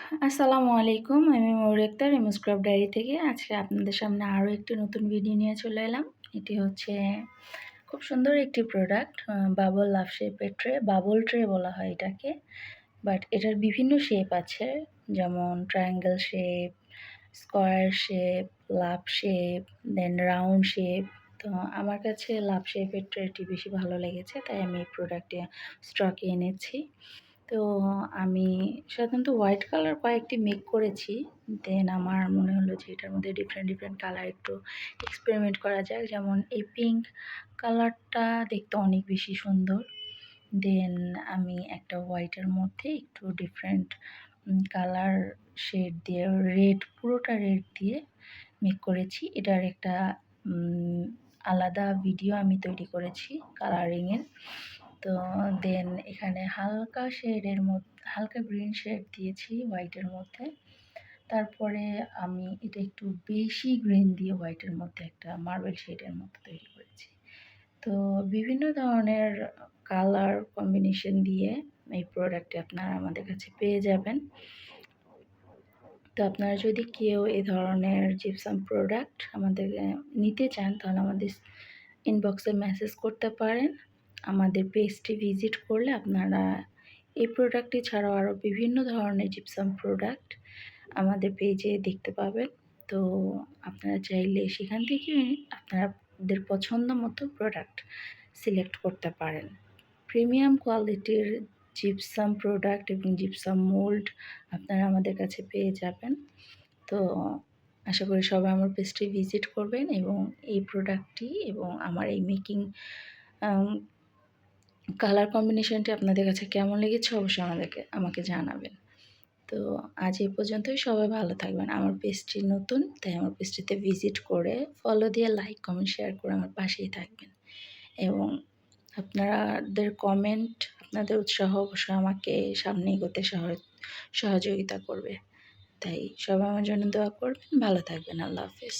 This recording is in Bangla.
আসসালামু আলাইকুম। আমি ময়ূর আক্তার স্ক্রাব ডায়েরি থেকে আজকে আপনাদের সামনে আরও একটি নতুন ভিডিও নিয়ে চলে এলাম। এটি হচ্ছে খুব সুন্দর একটি প্রোডাক্ট বাবল লাভ শেপের ট্রে, বাবল ট্রে বলা হয় এটাকে। বাট এটার বিভিন্ন শেপ আছে, যেমন triangle shape, square shape, love shape, then round shape. তো আমার কাছে লাভ শেপের ট্রেটি বেশি ভালো লেগেছে, তাই আমি এই প্রোডাক্টটি স্টকে এনেছি। তো আমি সাধারণত হোয়াইট কালার কয়েকটি মেক করেছি। দেন আমার মনে হলো যে এটার মধ্যে ডিফারেন্ট কালার একটু এক্সপেরিমেন্ট করা যায়। যেমন এই পিঙ্ক কালারটা দেখতে অনেক বেশি সুন্দর। দেন আমি একটা হোয়াইটের মধ্যে একটু ডিফারেন্ট কালার শেড দিয়ে, রেড, পুরোটা রেড দিয়ে মেক করেছি। এটার একটা আলাদা ভিডিও আমি তৈরি করেছি কালারিংয়ের। তো দেন এখানে হালকা শেডের মধ্যে, হালকা গ্রিন শেড দিয়েছি হোয়াইটের মধ্যে। তারপরে আমি এটা একটু বেশি গ্রিন দিয়ে হোয়াইটের মধ্যে একটা মার্বেল শেডের মতো তৈরি করেছি। তো বিভিন্ন ধরনের কালার কম্বিনেশন দিয়ে এই প্রোডাক্টটি আপনারা আমাদের কাছে পেয়ে যাবেন। তো আপনারা যদি কেউ এই ধরনের জিপসাম প্রোডাক্ট আমাদের নিতে চান, তাহলে আমাদের ইনবক্সে মেসেজ করতে পারেন। আমাদের পেজটি ভিজিট করলে আপনারা এই প্রোডাক্টটি ছাড়াও আরও বিভিন্ন ধরনের জিপসাম প্রোডাক্ট আমাদের পেজে দেখতে পাবেন। তো আপনারা চাইলে সেখান থেকে আপনাদের পছন্দ মতো প্রোডাক্ট সিলেক্ট করতে পারেন। প্রিমিয়াম কোয়ালিটির জিপসাম প্রোডাক্ট এবং জিপসাম মোল্ড আপনারা আমাদের কাছে পেয়ে যাবেন। তো আশা করি সবাই আমার পেজটি ভিজিট করবেন এবং এই প্রোডাক্টটি এবং আমার এই মেকিং কালার কম্বিনেশনটি আপনাদের কাছে কেমন লেগেছে অবশ্যই আমাকে জানাবেন। তো আজ এই পর্যন্তই। সবাই ভালো থাকবেন। আমার পেজটি নতুন, তাই আমার পেজটিতে ভিজিট করে ফলো দিয়ে লাইক, কমেন্ট, শেয়ার করে আমার পাশেই থাকবেন। এবং আপনাদের কমেন্ট, আপনাদের উৎসাহ অবশ্যই আমাকে সামনে এগোতে সহযোগিতা করবে। তাই সবাই আমার জন্য দোয়া করবেন। ভালো থাকবেন। আল্লাহ হাফেজ।